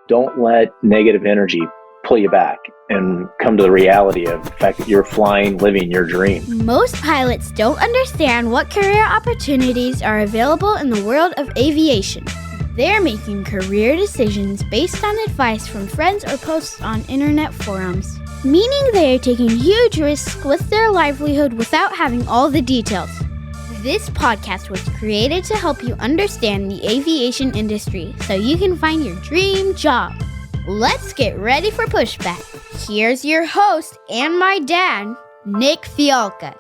Don't let negative energy pull you back and come to the reality of the fact that you're flying, living your dream. Most pilots don't understand what career opportunities are available in the world of aviation. They're making career decisions based on advice from friends or posts on internet forums, meaning they are taking huge risks with their livelihood without having all the details. This podcast was created to help you understand the aviation industry so you can find your dream job. Let's get ready for Pushback. Here's your host and my dad, Nick Fialka.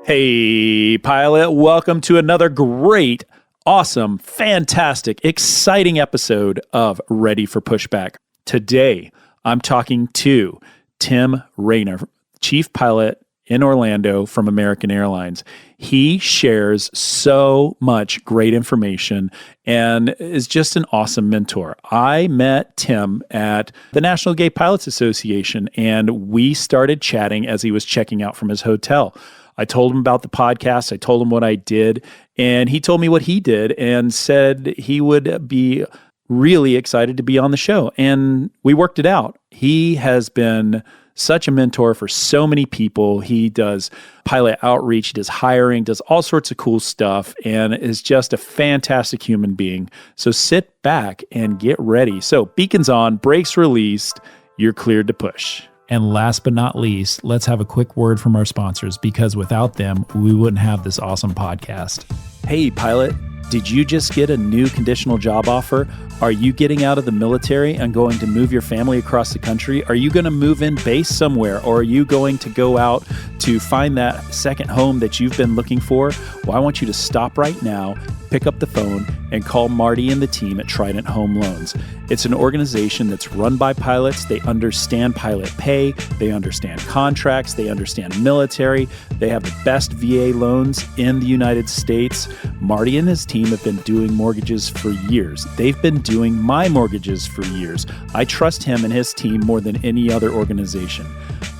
Hey, pilot. Welcome to another great, awesome, fantastic, exciting episode of Ready for Pushback. Today, I'm talking to Tim Raynor, Chief Pilot in Orlando from American Airlines. He shares so much great information and is just an awesome mentor. I met Tim at the National Gay Pilots Association, and we started chatting as he was checking out from his hotel. I told him about the podcast. I told him what I did, and he told me what he did and said he would be really excited to be on the show, and we worked it out. He has been such a mentor for so many people. He does pilot outreach, he does hiring, does all sorts of cool stuff, and is just a fantastic human being. So sit back and get ready. So beacons on, brakes released, you're cleared to push. And last but not least, let's have a quick word from our sponsors, because without them, we wouldn't have this awesome podcast. Hey, pilot, did you just get a new conditional job offer? Are you getting out of the military and going to move your family across the country? Are you going to move in base somewhere? Or are you going to go out to find that second home that you've been looking for? Well, I want you to stop right now, pick up the phone, and call Marty and the team at Trident Home Loans. It's an organization that's run by pilots. They understand pilot pay. They understand contracts. They understand military. They have the best VA loans in the United States. Marty and his team have been doing mortgages for years. They've been doing my mortgages for years. I trust him and his team more than any other organization.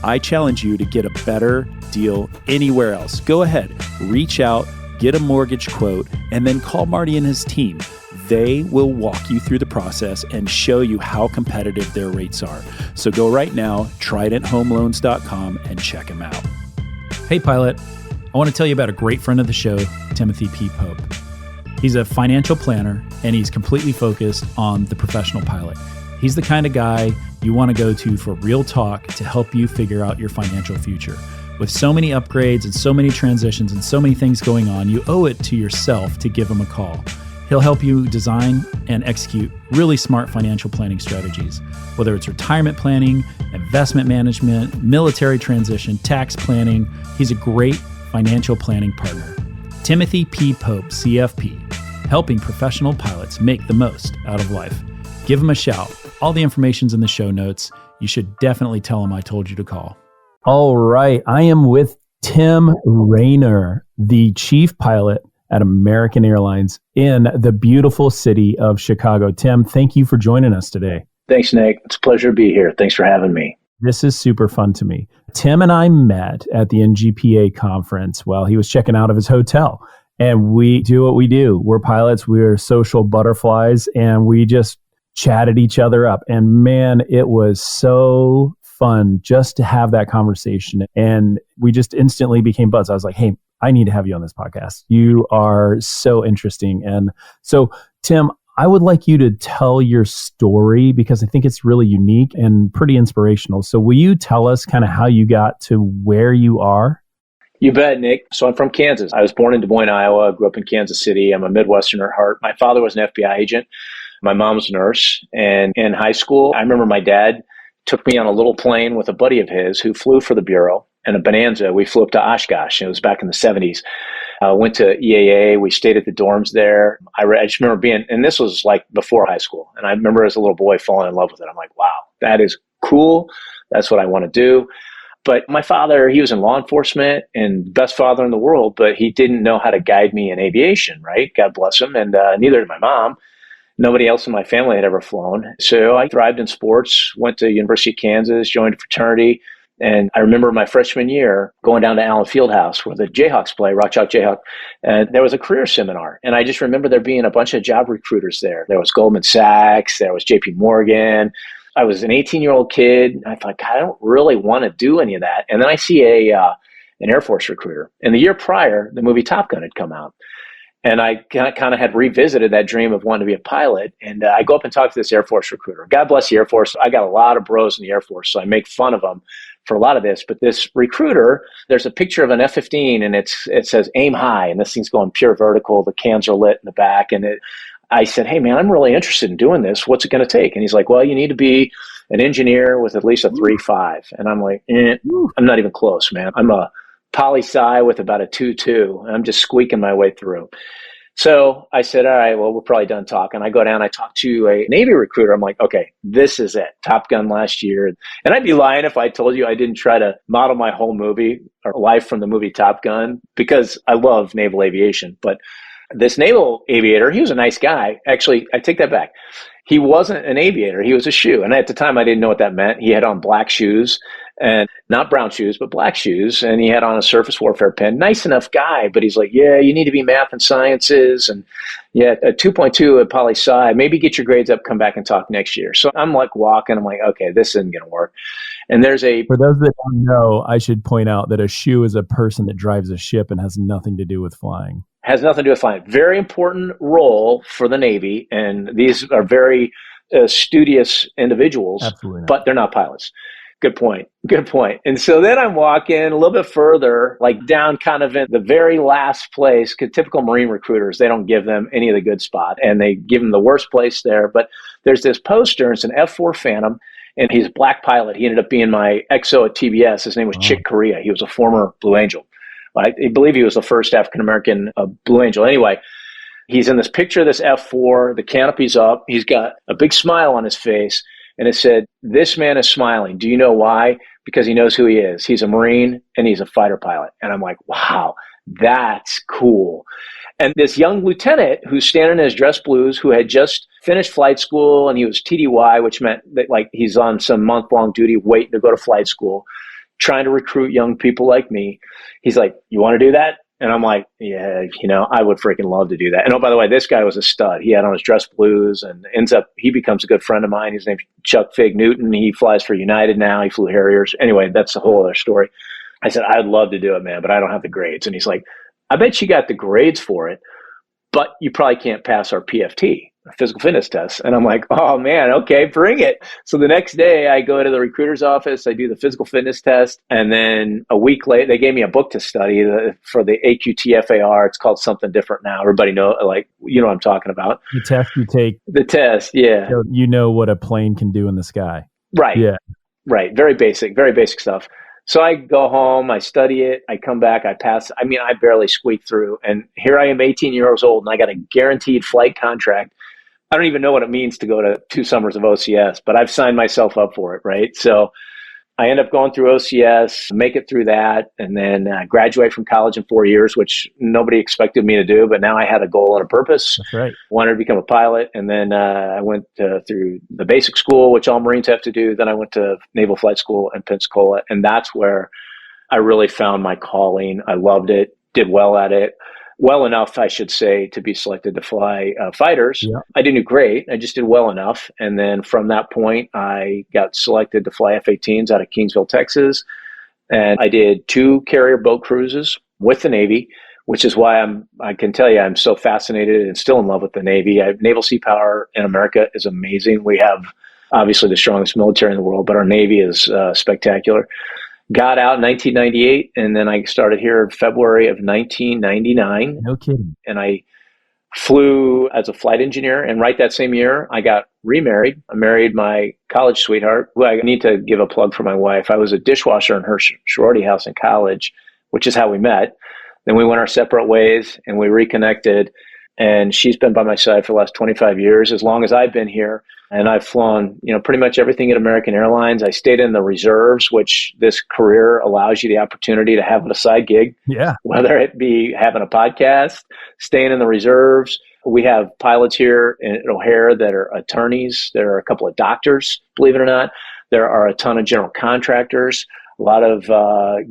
I challenge you to get a better deal anywhere else. Go ahead, reach out, get a mortgage quote, and then call Marty and his team. They will walk you through the process and show you how competitive their rates are. So go right now, tridenthomeloans.com, and check them out. Hey, pilot, I want to tell you about a great friend of the show, Timothy P. Pope. He's a financial planner, and he's completely focused on the professional pilot. He's the kind of guy you want to go to for real talk to help you figure out your financial future. With so many upgrades and so many transitions and so many things going on, you owe it to yourself to give him a call. He'll help you design and execute really smart financial planning strategies, whether it's retirement planning, investment management, military transition, tax planning. He's a great financial planning partner. Timothy P. Pope, CFP, helping professional pilots make the most out of life. Give him a shout. All the information's in the show notes. You should definitely tell him I told you to call. All right. I am with Tim Raynor, the chief pilot at American Airlines in the beautiful city of Chicago. Tim, thank you for joining us today. Thanks, Nick. It's a pleasure to be here. Thanks for having me. This is super fun to me. Tim and I met at the NGPA conference while he was checking out of his hotel. And we do what we do. We're pilots. We're social butterflies. And we just chatted each other up. And man, it was so fun just to have that conversation. And we just instantly became buds. I was like, hey, I need to have you on this podcast. You are so interesting. And so, Tim, I would like you to tell your story because I think it's really unique and pretty inspirational. So will you tell us kind of how you got to where you are? You bet, Nick. So I'm from Kansas. I was born in Des Moines, Iowa, grew up in Kansas City. I'm a Midwesterner at heart. My father was an FBI agent. My mom was a nurse. And in high school, I remember my dad took me on a little plane with a buddy of his who flew for the Bureau. In a Bonanza, we flew up to Oshkosh. It was back in the 70s. Went to EAA. We stayed at the dorms there. I just remember being, and this was like before high school. And I remember as a little boy falling in love with it. I'm like, wow, that is cool. That's what I want to do. But my father, he was in law enforcement and best father in the world, but he didn't know how to guide me in aviation, right? God bless him. And neither did my mom. Nobody else in my family had ever flown. So I thrived in sports, went to University of Kansas, joined a fraternity, And I remember my freshman year going down to Allen Fieldhouse where the Jayhawks play, Rock Chalk Jayhawk, and there was a career seminar. And I just remember there being a bunch of job recruiters there. There was Goldman Sachs, there was JP Morgan. I was an 18-year-old kid. And I thought, God, I don't really want to do any of that. And then I see an Air Force recruiter. And the year prior, the movie Top Gun had come out. And I kind of had revisited that dream of wanting to be a pilot. And I go up and talk to this Air Force recruiter. God bless the Air Force. I got a lot of bros in the Air Force, so I make fun of them for a lot of this. But this recruiter, there's a picture of an F-15, and it says aim high, and this thing's going pure vertical. The cans are lit in the back. And I said, hey, man, I'm really interested in doing this. What's it going to take? And he's like, well, you need to be an engineer with at least a 3.5. And I'm like, I'm not even close, man. I'm a poli-sci with about a 2.2, and I'm just squeaking my way through. So I said, all right, well, we're probably done talking. I go down, I talk to a Navy recruiter. I'm like, okay, this is it. Top Gun last year. And I'd be lying if I told you I didn't try to model my whole movie or life from the movie Top Gun, because I love naval aviation. But this naval aviator, he was a nice guy. Actually, I take that back. He wasn't an aviator. He was a shoe. And at the time, I didn't know what that meant. He had on black shoes, and not brown shoes, but black shoes. And he had on a surface warfare pen. Nice enough guy, but he's like, yeah, you need to be math and sciences. And yeah, a 2.2 at poli-sci, maybe get your grades up, come back and talk next year. So I'm like walking. I'm like, okay, this isn't going to work. And For those that don't know, I should point out that a shoe is a person that drives a ship and has nothing to do with flying. Has nothing to do with flying. Very important role for the Navy. And these are very studious individuals, Absolutely not. But they're not pilots. Good point. Good point. And so then I'm walking a little bit further, like down kind of in the very last place, because typical Marine recruiters, they don't give them any of the good spot, and they give them the worst place there. But there's this poster, it's an F-4 Phantom, and he's a black pilot. He ended up being my XO at TBS. His name was Chick Corea. He was a former Blue Angel. I believe he was the first African-American Blue Angel. Anyway, he's in this picture of this F-4, the canopy's up. He's got a big smile on his face. And it said, this man is smiling. Do you know why? Because he knows who he is. He's a Marine and he's a fighter pilot. And I'm like, wow, that's cool. And this young lieutenant who's standing in his dress blues, who had just finished flight school, and he was TDY, which meant that like he's on some month-long duty waiting to go to flight school, trying to recruit young people like me. He's like, you want to do that? And I'm like, yeah, I would freaking love to do that. And oh, by the way, this guy was a stud. He had on his dress blues, and he becomes a good friend of mine. His name's Chuck Fig Newton. He flies for United now. He flew Harriers. Anyway, that's a whole other story. I said, I'd love to do it, man, but I don't have the grades. And he's like, I bet you got the grades for it, but you probably can't pass our PFT, physical fitness test. And I'm like, oh man, okay, bring it. So the next day I go to the recruiter's office, I do the physical fitness test. And then a week later, they gave me a book to study for the AQTFAR. It's called something different now. Everybody know, what I'm talking about. The test you take. The test, yeah. So you know what a plane can do in the sky. Right. Yeah. Right. Very basic stuff. So I go home, I study it, I come back, I pass. I mean, I barely squeak through. And here I am, 18 years old, and I got a guaranteed flight contract. I don't even know what it means to go to 2 summers of OCS, but I've signed myself up for it, right? So I end up going through OCS, make it through that, and then graduate from college in 4 years, which nobody expected me to do, but now I had a goal and a purpose. That's right. Wanted to become a pilot, and then I went through the basic school, which all Marines have to do. Then I went to Naval Flight School in Pensacola, and that's where I really found my calling. I loved it, did well at it. Well enough, I should say, to be selected to fly fighters. Yeah. I didn't do great. I just did well enough. And then from that point, I got selected to fly F-18s out of Kingsville, Texas. And I did 2 carrier boat cruises with the Navy, which is why I can tell you I'm so fascinated and still in love with the Navy. Naval sea power in America is amazing. We have obviously the strongest military in the world, but our Navy is spectacular. Got out in 1998, and then I started here in February of 1999. No kidding. And I flew as a flight engineer, and right that same year, I got remarried. I married my college sweetheart, who I need to give a plug for my wife. I was a dishwasher in her sorority house in college, which is how we met. Then we went our separate ways, and we reconnected, and she's been by my side for the last 25 years, as long as I've been here. And I've flown, pretty much everything at American Airlines. I stayed in the reserves, which this career allows you the opportunity to have a side gig. Yeah. Whether it be having a podcast, staying in the reserves. We have pilots here at O'Hare that are attorneys. There are a couple of doctors, believe it or not. There are a ton of general contractors. A lot of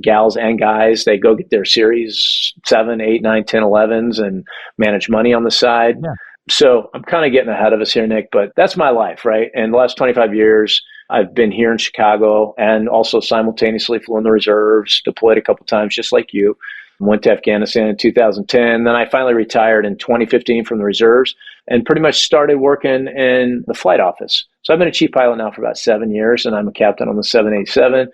gals and guys, they go get their series 7, 8, 9, 10, 11s and manage money on the side. Yeah. So I'm kind of getting ahead of us here, Nick, but that's my life, right? And the last 25 years, I've been here in Chicago and also simultaneously flew in the reserves, deployed a couple times just like you. Went to Afghanistan in 2010. Then I finally retired in 2015 from the reserves and pretty much started working in the flight office. So I've been a chief pilot now for about 7 years, and I'm a captain on the 787.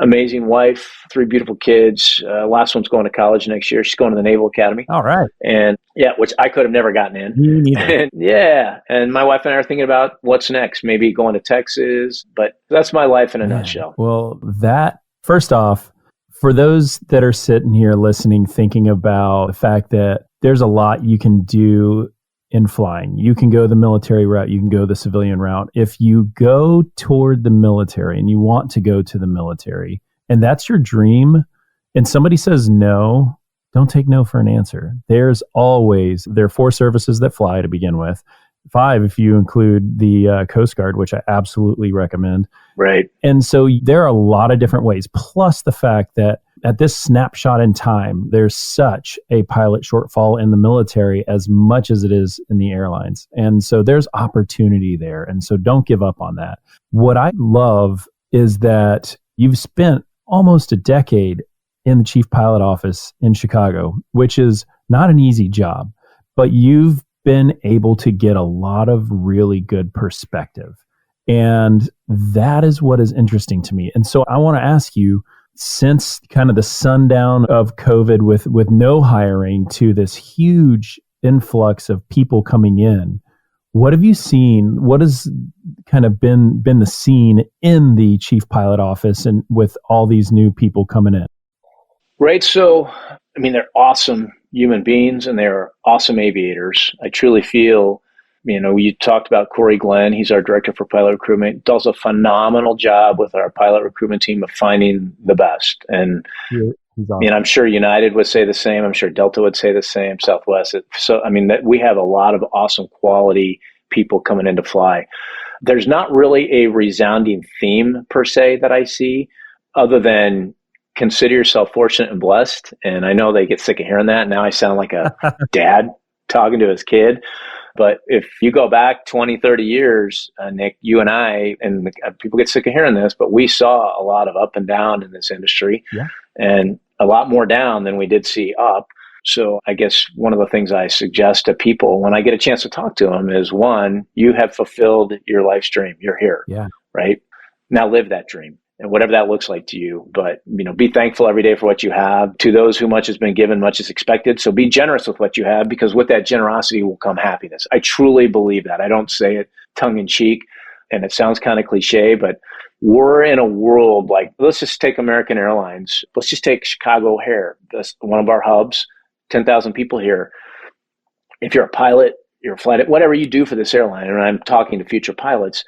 Amazing wife, 3 beautiful kids. Last one's going to college next year. She's going to the Naval Academy. All right. And yeah, which I could have never gotten in. Me neither. And, yeah. And my wife and I are thinking about what's next, maybe going to Texas. But that's my life in a nutshell. Well, that, first off, for those that are sitting here listening, thinking about the fact that there's a lot you can do in flying. You can go the military route, you can go the civilian route. If you go toward the military and you want to go to the military, and that's your dream, and somebody says no, don't take no for an answer. There are 4 services that fly to begin with. 5 if you include the Coast Guard, which I absolutely recommend. Right. And so there are a lot of different ways, plus the fact that at this snapshot in time, there's such a pilot shortfall in the military as much as it is in the airlines. And so there's opportunity there. And so don't give up on that. What I love is that you've spent almost a decade in the chief pilot office in Chicago, which is not an easy job, but you've been able to get a lot of really good perspective. And that is what is interesting to me. And so I want to ask you, since kind of the sundown of COVID with no hiring to this huge influx of people coming in, what have you seen? What has kind of been the scene in the chief pilot office and with all these new people coming in? Right. So, I mean, they're awesome human beings and they're awesome aviators. I truly feel, you talked about Corey Glenn. He's our director for pilot recruitment, does a phenomenal job with our pilot recruitment team of finding the best. And awesome. I'm sure United would say the same. I'm sure Delta would say the same, Southwest. So, we have a lot of awesome quality people coming in to fly. There's not really a resounding theme per se that I see other than consider yourself fortunate and blessed. And I know they get sick of hearing that. Now I sound like a dad talking to his kid. But if you go back 20, 30 years, Nick, you and I, and people get sick of hearing this, but we saw a lot of up and down in this industry and a lot more down than we did see up. So I guess one of the things I suggest to people when I get a chance to talk to them is, one, you have fulfilled your life's dream. You're here, right? Now live that dream. And whatever that looks like to you, but be thankful every day for what you have. To those who much has been given, much is expected. So be generous with what you have, because with that generosity will come happiness. I truly believe that. I don't say it tongue in cheek, and it sounds kind of cliche, but we're in a world like, let's just take American Airlines. Let's just take Chicago O'Hare. That's one of our hubs, 10,000 people here. If you're a pilot, you're a flight, whatever you do for this airline, and I'm talking to future pilots,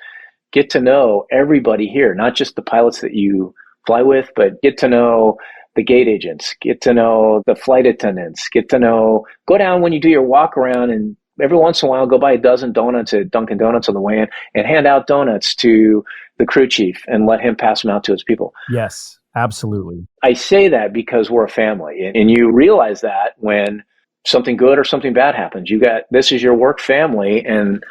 get to know everybody here, not just the pilots that you fly with, but get to know the gate agents, get to know the flight attendants, go down when you do your walk around and every once in a while go buy a dozen donuts at Dunkin' Donuts on the way in and hand out donuts to the crew chief and let him pass them out to his people. Yes, absolutely. I say that because we're a family, and you realize that when something good or something bad happens, this is your work family. And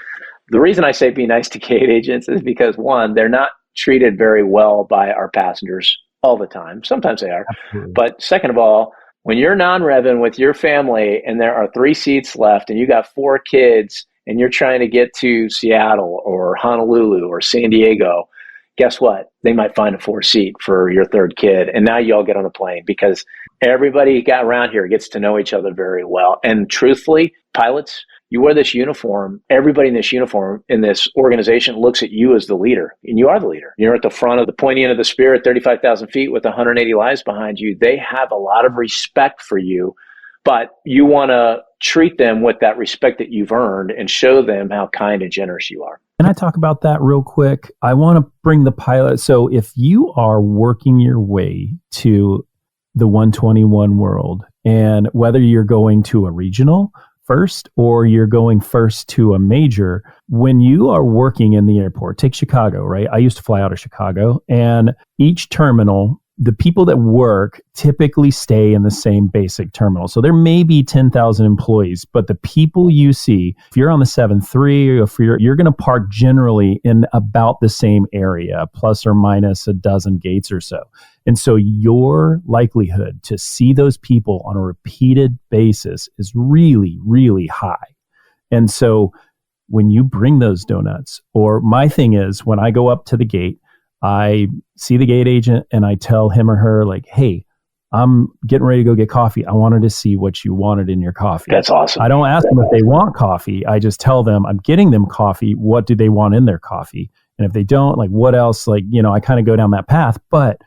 the reason I say be nice to gate agents is because, one, they're not treated very well by our passengers all the time. Sometimes they are. Absolutely. But second of all, when you're non-revving with your family and there are 3 seats left and you got 4 kids and you're trying to get to Seattle or Honolulu or San Diego, guess what? They might find a 4 seat for your 3rd kid. And now you all get on a plane because everybody got around here gets to know each other very well. And truthfully, pilots, you wear this uniform, everybody in this uniform, in this organization looks at you as the leader, and you are the leader. You're at the front of the pointy end of the spear at 35,000 feet with 180 lives behind you. They have a lot of respect for you, but you want to treat them with that respect that you've earned and show them how kind and generous you are. Can I talk about that real quick? I want to bring the pilot. So if you are working your way to the 121 world, and whether you're going to a regional first or you're going first to a major, when you are working in the airport, take Chicago, right? I used to fly out of Chicago, and each terminal the people that work typically stay in the same basic terminal. So there may be 10,000 employees, but the people you see, if you're on the 7-3, or if you're going to park generally in about the same area, plus or minus a dozen gates or so. And so your likelihood to see those people on a repeated basis is really, really high. And so when you bring those donuts, or my thing is when I go up to the gate, I see the gate agent and I tell him or her, like, hey, I'm getting ready to go get coffee. I wanted to see what you wanted in your coffee. That's awesome. I don't ask them if they want coffee. I just tell them I'm getting them coffee. What do they want in their coffee? And if they don't, like, what else? Like, I kind of go down that path. But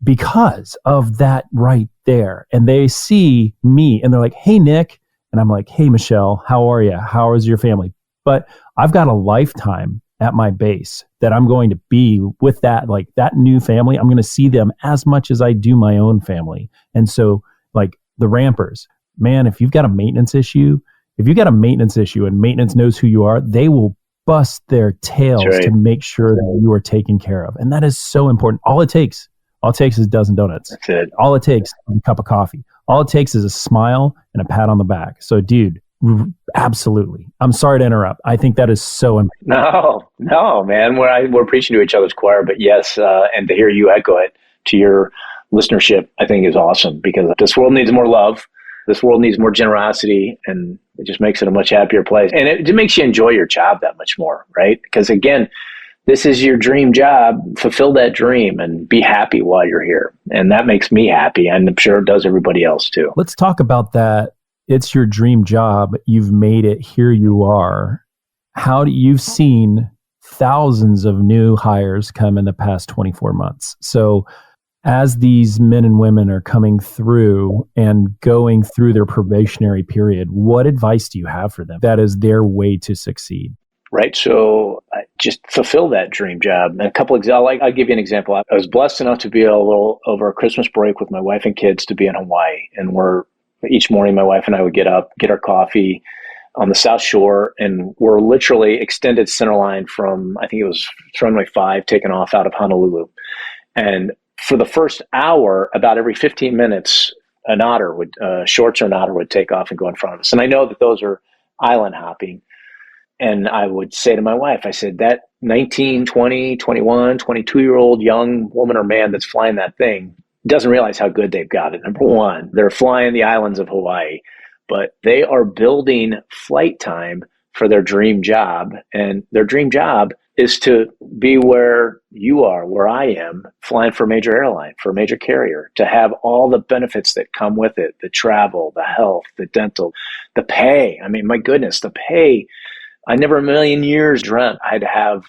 because of that right there, and they see me and they're like, hey, Nick. And I'm like, hey, Michelle, how are you? How is your family? But I've got a lifetime at my base that I'm going to be with that, like that new family. I'm going to see them as much as I do my own family. And so like the rampers, man, if you've got a maintenance issue and maintenance knows who you are, they will bust their tails to make sure that you are taken care of. And that is so important. All it takes is a dozen donuts. That's it. All it takes is a cup of coffee. All it takes is a smile and a pat on the back. So dude, absolutely. I'm sorry to interrupt. I think that is so important. No, man. We're preaching to each other's choir, but yes, and to hear you echo it to your listenership, I think is awesome, because this world needs more love. This world needs more generosity, and it just makes it a much happier place. And it makes you enjoy your job that much more, right? Because again, this is your dream job. Fulfill that dream and be happy while you're here. And that makes me happy. And I'm sure it does everybody else too. Let's talk about that. It's your dream job. You've made it. Here you are. You've seen thousands of new hires come in the past 24 months. So as these men and women are coming through and going through their probationary period, what advice do you have for them that is their way to succeed? Right. So I just fulfill that dream job. And I'll give you an example. I was blessed enough to be able, over a Christmas break with my wife and kids, to be in Hawaii. And each morning, my wife and I would get up, get our coffee on the South Shore, and we're literally extended center line from, I think it was runway 5, taking off out of Honolulu. And for the first hour, about every 15 minutes, an otter shorts or an otter would take off and go in front of us. And I know that those are island hopping. And I would say to my wife, I said, that 19, 20, 21, 22-year-old young woman or man that's flying that thing doesn't realize how good they've got it. Number one, they're flying the islands of Hawaii, but they are building flight time for their dream job. And their dream job is to be where you are, where I am, flying for a major airline, for a major carrier, to have all the benefits that come with it, the travel, the health, the dental, the pay. I mean, my goodness, the pay. I never in a million years dreamt I'd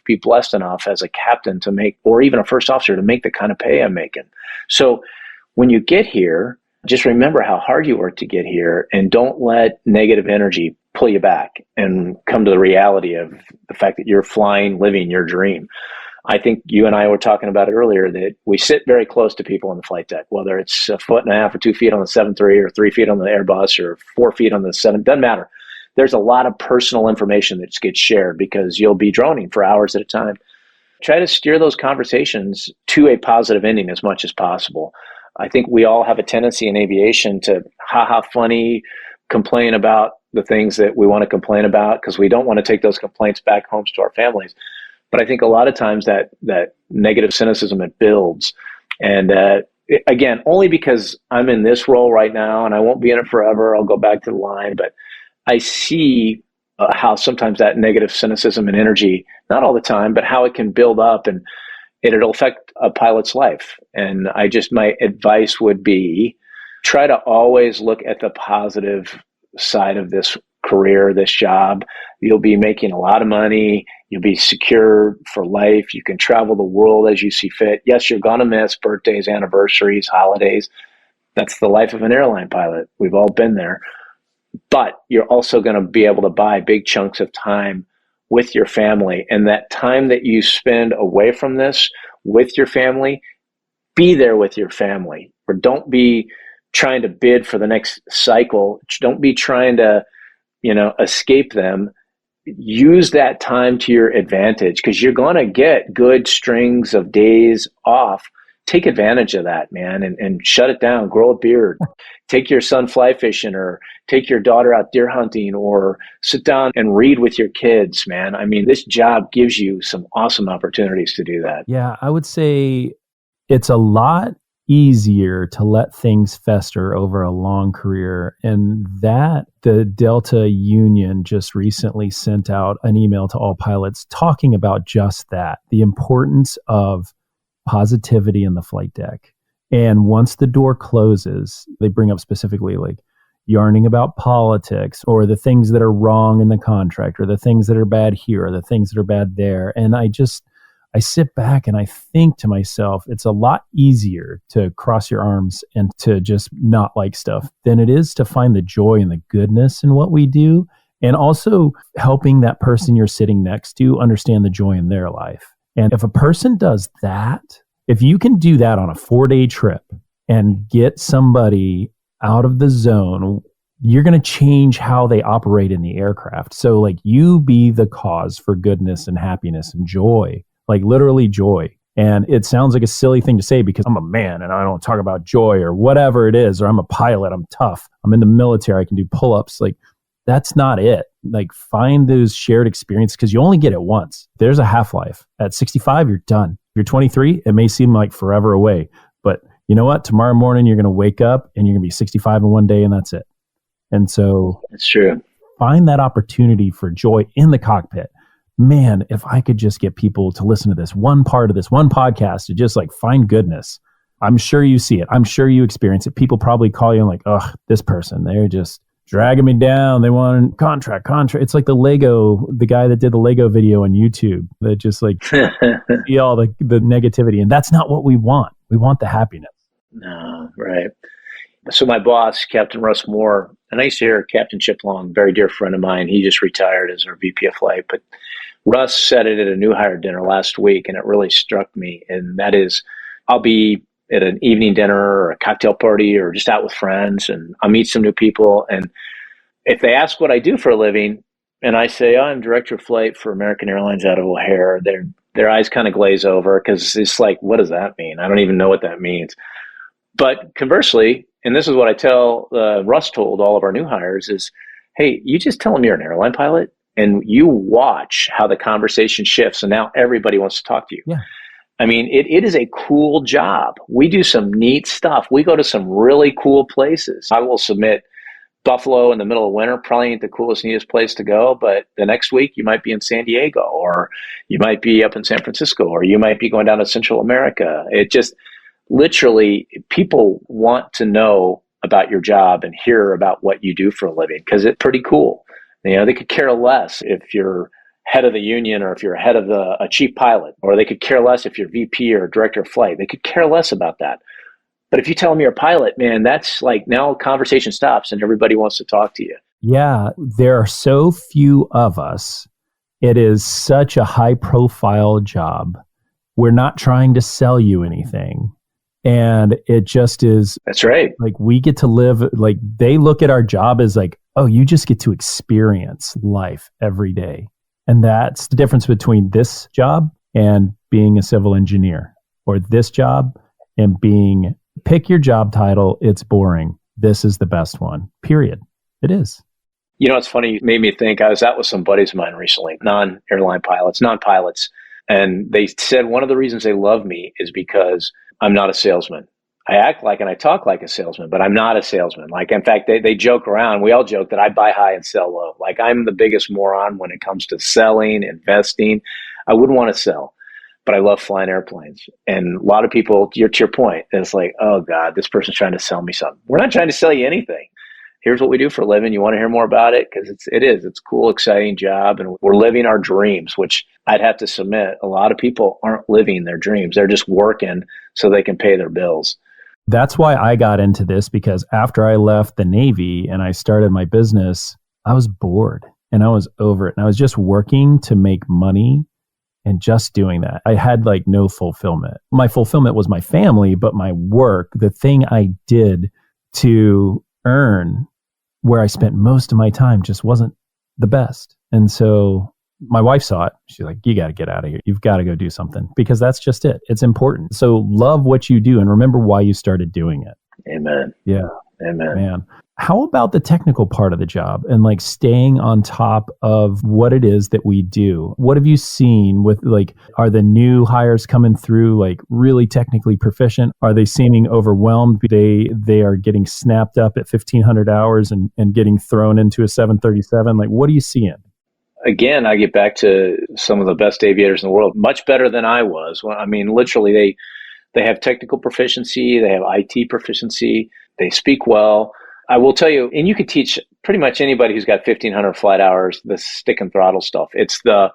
be blessed enough as a captain to make, or even a first officer, to make the kind of pay I'm making. So when you get here, just remember how hard you worked to get here, and don't let negative energy pull you back and come to the reality of the fact that you're flying, living your dream. I think you and I were talking about it earlier, that we sit very close to people on the flight deck, whether it's 1.5 feet or 2 feet on the 737 or 3 feet on the Airbus or 4 feet on the 7, doesn't matter. There's a lot of personal information that gets shared because you'll be droning for hours at a time. Try to steer those conversations to a positive ending as much as possible. I think we all have a tendency in aviation to funny, complain about the things that we want to complain about because we don't want to take those complaints back home to our families. But I think a lot of times that negative cynicism, it builds. And again, only because I'm in this role right now and I won't be in it forever, I'll go back to the line, but I see how sometimes that negative cynicism and energy, not all the time, but how it can build up and it'll affect a pilot's life. And my advice would be, try to always look at the positive side of this career, this job. You'll be making a lot of money. You'll be secure for life. You can travel the world as you see fit. Yes, you're going to miss birthdays, anniversaries, holidays. That's the life of an airline pilot. We've all been there. But you're also going to be able to buy big chunks of time with your family. And that time that you spend away from this with your family, be there with your family. Or don't be trying to bid for the next cycle. Don't be trying to, escape them. Use that time to your advantage, because you're going to get good strings of days off take advantage of that, man, and shut it down, grow a beard, take your son fly fishing, or take your daughter out deer hunting, or sit down and read with your kids, man. I mean, this job gives you some awesome opportunities to do that. Yeah, I would say it's a lot easier to let things fester over a long career. And that the Delta Union just recently sent out an email to all pilots talking about just that, the importance of positivity in the flight deck. And once the door closes, they bring up specifically like yarning about politics or the things that are wrong in the contract or the things that are bad here or the things that are bad there. And I sit back and I think to myself, it's a lot easier to cross your arms and to just not like stuff than it is to find the joy and the goodness in what we do. And also helping that person you're sitting next to understand the joy in their life. And if a person does that, if you can do that on a 4-day trip and get somebody out of the zone, you're going to change how they operate in the aircraft. So like you be the cause for goodness and happiness and joy. Like literally joy. And it sounds like a silly thing to say because I'm a man and I don't talk about joy or whatever it is, or I'm a pilot, I'm tough, I'm in the military, I can do pull-ups. Like that's not it. Like find those shared experiences because you only get it once. There's a half-life. At 65, you're done. If you're 23, it may seem like forever away. But you know what? Tomorrow morning, you're going to wake up and you're going to be 65 in one day and that's it. And so it's true. Find that opportunity for joy in the cockpit. Man, if I could just get people to listen to this one part of this one podcast to just like find goodness, I'm sure you see it. I'm sure you experience it. People probably call you and like, oh, this person, they're just dragging me down. They want contract. It's like the guy that did the Lego video on YouTube that just like see all the negativity. And that's not what we want. We want the happiness. No, right. So my boss, Captain Russ Moore, and I used to hear Captain Chip Long, very dear friend of mine. He just retired as our VP of flight, but Russ said it at a new hire dinner last week, and it really struck me. And that is, I'll be at an evening dinner or a cocktail party or just out with friends, and I'll meet some new people. And if they ask what I do for a living, and I say, I'm director of flight for American Airlines out of O'Hare, their eyes kind of glaze over because it's like, what does that mean? I don't even know what that means. But conversely, and this is what I tell Russ told all of our new hires is, hey, you just tell them you're an airline pilot and you watch how the conversation shifts. And now everybody wants to talk to you. Yeah. I mean, it is a cool job. We do some neat stuff. We go to some really cool places. I will submit Buffalo in the middle of winter, probably ain't the coolest, neatest place to go. But the next week you might be in San Diego, or you might be up in San Francisco, or you might be going down to Central America. It just literally, people want to know about your job and hear about what you do for a living because it's pretty cool. You know, they could care less if you're head of the union or if you're head of a chief pilot, or they could care less if you're VP or director of flight. They could care less about that. But if you tell them you're a pilot, man, that's like now conversation stops and everybody wants to talk to you. Yeah, there are so few of us. It is such a high profile job. We're not trying to sell you anything. And it just is. That's right. Like we get to live, like they look at our job as like, oh, you just get to experience life every day. And that's the difference between this job and being a civil engineer, or this job and being, pick your job title. It's boring. This is the best one, period. It is. You know, it's funny. You made me think. I was out with some buddies of mine recently, non-airline pilots, non-pilots. And they said one of the reasons they love me is because I'm not a salesman. I act like and I talk like a salesman, but I'm not a salesman. Like, in fact, they joke around. We all joke that I buy high and sell low. Like, I'm the biggest moron when it comes to selling, investing. I wouldn't want to sell, but I love flying airplanes. And a lot of people, to your point, it's like, oh God, this person's trying to sell me something. We're not trying to sell you anything. Here's what we do for a living. You want to hear more about it? Because it's a cool, exciting job. And we're living our dreams, which I'd have to submit. A lot of people aren't living their dreams. They're just working so they can pay their bills. That's why I got into this, because after I left the Navy and I started my business, I was bored and I was over it. And I was just working to make money and just doing that. I had like no fulfillment. My fulfillment was my family, but my work, the thing I did to earn, where I spent most of my time, just wasn't the best. And so my wife saw it. She's like, you got to get out of here. You've got to go do something, because that's just it. It's important. So love what you do and remember why you started doing it. Amen. Yeah. Amen. Man. How about the technical part of the job and like staying on top of what it is that we do? What have you seen with like, are the new hires coming through like really technically proficient? Are they seeming overwhelmed? They are getting snapped up at 1,500 hours and getting thrown into a 737. Like, what are you seeing? Again, I get back to some of the best aviators in the world, much better than I was. Well, I mean, literally, they have technical proficiency, they have IT proficiency, they speak well. I will tell you, and you could teach pretty much anybody who's got 1,500 flight hours the stick and throttle stuff. It's the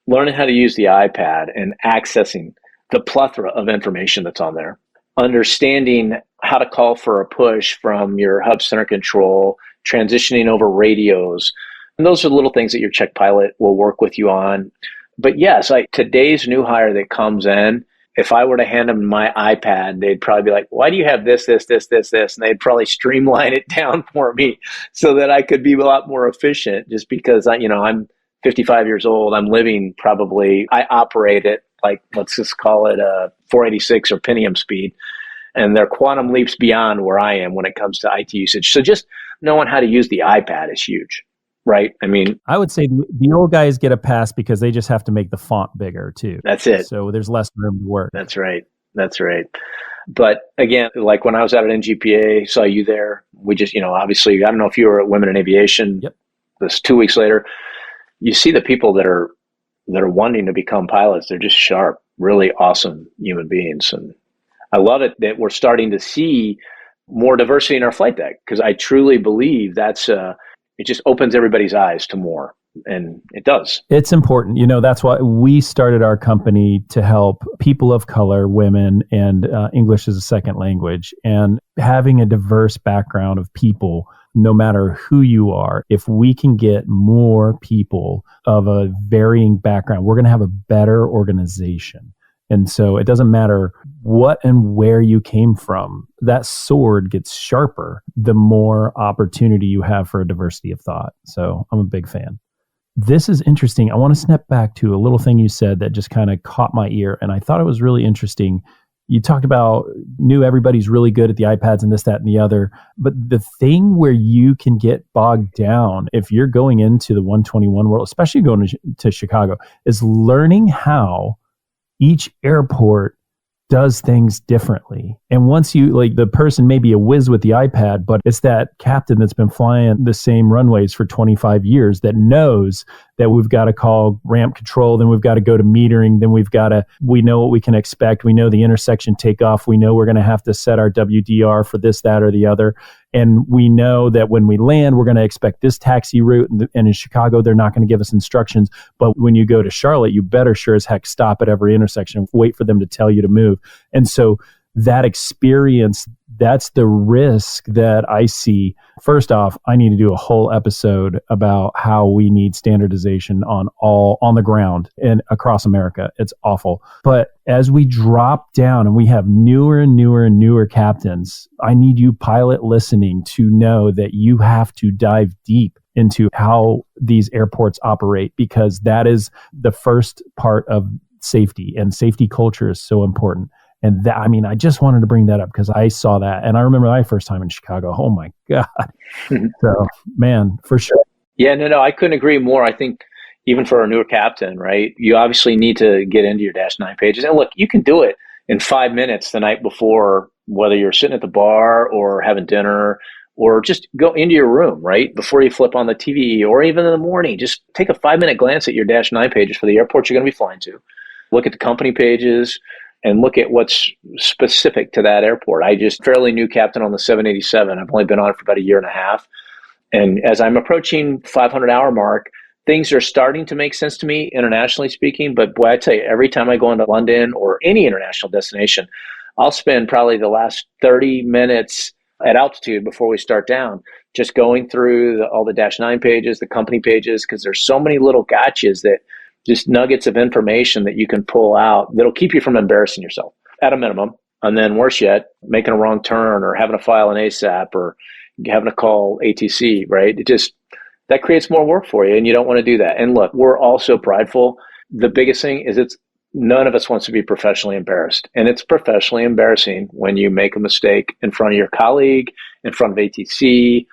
learning how to use the iPad and accessing the plethora of information that's on there, understanding how to call for a push from your hub center control, transitioning over radios. And those are little things that your check pilot will work with you on. But yes, today's new hire that comes in, if I were to hand them my iPad, they'd probably be like, why do you have this? And they'd probably streamline it down for me so that I could be a lot more efficient, just because I'm 55 years old. I'm living I operate at like, let's just call it a 486 or Pentium speed. And they're quantum leaps beyond where I am when it comes to IT usage. So just knowing how to use the iPad is huge. Right. I mean, I would say the old guys get a pass because they just have to make the font bigger too. That's it. So there's less room to work. That's right. But again, like when I was out at NGPA, saw you there. We just, obviously, I don't know if you were at Women in Aviation. Yep. This 2 weeks later, you see the people that are wanting to become pilots. They're just sharp, really awesome human beings. And I love it that we're starting to see more diversity in our flight deck, because I truly believe it just opens everybody's eyes to more. And it does. It's important. That's why we started our company, to help people of color, women, and English as a second language. And having a diverse background of people, no matter who you are, if we can get more people of a varying background, we're going to have a better organization. And so it doesn't matter what and where you came from. That sword gets sharper the more opportunity you have for a diversity of thought. So I'm a big fan. This is interesting. I want to snap back to a little thing you said that just kind of caught my ear, and I thought it was really interesting. You talked about everybody's really good at the iPads and this, that, and the other. But the thing where you can get bogged down if you're going into the 121 world, especially going to Chicago, is learning how each airport does things differently. And once you, like, the person may be a whiz with the iPad, but it's that captain that's been flying the same runways for 25 years that knows that we've got to call ramp control, then we've got to go to metering, then we know what we can expect. We know the intersection takeoff. We know we're going to have to set our WDR for this, that, or the other. And we know that when we land, we're going to expect this taxi route. And in Chicago, they're not going to give us instructions. But when you go to Charlotte, you better sure as heck stop at every intersection and wait for them to tell you to move. And so that experience, that's the risk that I see. First off, I need to do a whole episode about how we need standardization on the ground and across America. It's awful. But as we drop down and we have newer and newer captains, I need you pilot listening to know that you have to dive deep into how these airports operate, because that is the first part of safety, and safety culture is so important. And I just wanted to bring that up because I saw that. And I remember my first time in Chicago. Oh my God. So, man, for sure. Yeah, no, I couldn't agree more. I think even for a newer captain, right, you obviously need to get into your -9 pages. And look, you can do it in 5 minutes the night before, whether you're sitting at the bar or having dinner, or just go into your room, right, before you flip on the TV, or even in the morning. Just take a 5-minute glance at your -9 pages for the airport you're going to be flying to. Look at the company pages and look at what's specific to that airport. I just fairly new captain on the 787. I've only been on it for about a year and a half. And as I'm approaching 500-hour mark, things are starting to make sense to me, internationally speaking. But boy, I tell you, every time I go into London or any international destination, I'll spend probably the last 30 minutes at altitude before we start down, just going through all the -9 pages, the company pages, because there's so many little gotchas, that just nuggets of information that you can pull out that'll keep you from embarrassing yourself at a minimum. And then worse yet, making a wrong turn or having to file an ASAP or having to call ATC, right? that creates more work for you, and you don't want to do that. And look, we're all so prideful. The biggest thing is none of us wants to be professionally embarrassed. And it's professionally embarrassing when you make a mistake in front of your colleague, in front of ATC.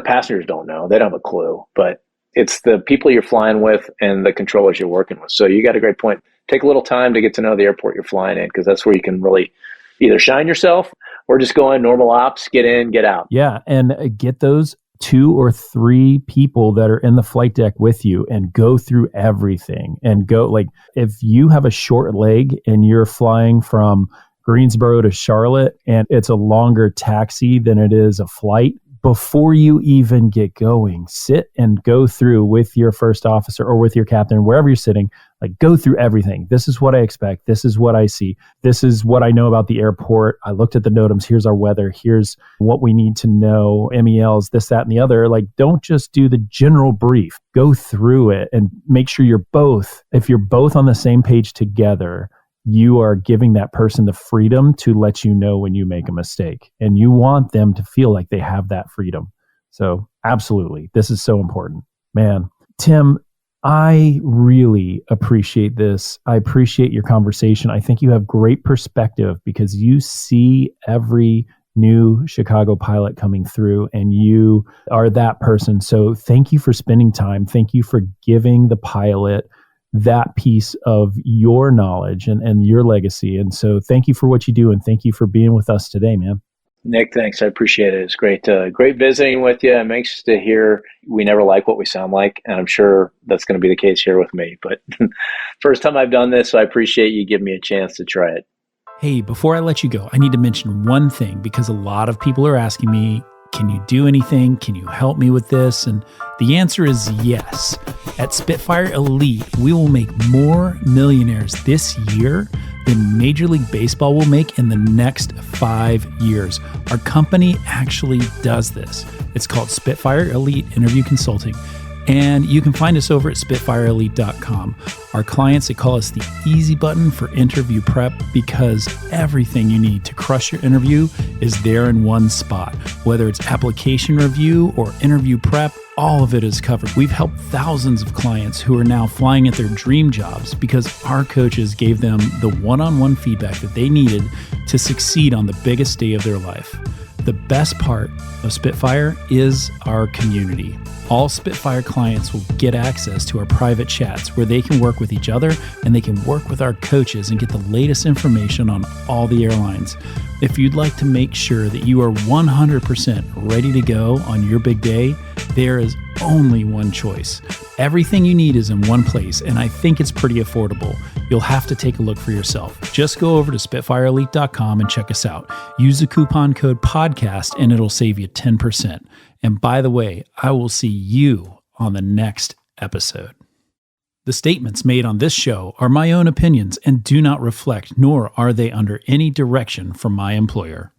Passengers don't know. They don't have a clue. But it's the people you're flying with and the controllers you're working with. So you got a great point. Take a little time to get to know the airport you're flying in, because that's where you can really either shine yourself or just go in normal ops, get in, get out. Yeah, and get those 2 or 3 people that are in the flight deck with you and go through everything and go, like, if you have a short leg and you're flying from Greensboro to Charlotte and it's a longer taxi than it is a flight, before you even get going, sit and go through with your first officer or with your captain, wherever you're sitting, like, go through everything. This is what I expect. This is what I see. This is what I know about the airport. I looked at the NOTAMs. Here's our weather. Here's what we need to know. MELs, this, that, and the other. Like, don't just do the general brief. Go through it and make sure if you're both on the same page together, you are giving that person the freedom to let you know when you make a mistake. And you want them to feel like they have that freedom. So absolutely, this is so important. Man, Tim, I really appreciate this. I appreciate your conversation. I think you have great perspective because you see every new Chicago pilot coming through and you are that person. So thank you for spending time. Thank you for giving the pilot that piece of your knowledge and your legacy. And so thank you for what you do, and thank you for being with us today, man. Nick, thanks. I appreciate it. It's great visiting with you. I'm anxious to hear we never like what we sound like, and I'm sure that's going to be the case here with me. But first time I've done this, so I appreciate you giving me a chance to try it. Hey, before I let you go, I need to mention one thing, because a lot of people are asking me, can you do anything? Can you help me with this? And the answer is yes. At Spitfire Elite, we will make more millionaires this year than Major League Baseball will make in the next 5 years. Our company actually does this. It's called Spitfire Elite Interview Consulting. And you can find us over at spitfireelite.com. Our clients, they call us the easy button for interview prep, because everything you need to crush your interview is there in one spot. Whether it's application review or interview prep, all of it is covered. We've helped thousands of clients who are now flying at their dream jobs because our coaches gave them the one-on-one feedback that they needed to succeed on the biggest day of their life. The best part of Spitfire is our community. All Spitfire clients will get access to our private chats where they can work with each other and they can work with our coaches and get the latest information on all the airlines. If you'd like to make sure that you are 100% ready to go on your big day, there is only one choice. Everything you need is in one place, and I think it's pretty affordable. You'll have to take a look for yourself. Just go over to spitfireelite.com and check us out. Use the coupon code podcast and it'll save you 10%. And by the way, I will see you on the next episode. The statements made on this show are my own opinions and do not reflect, nor are they under any direction from my employer.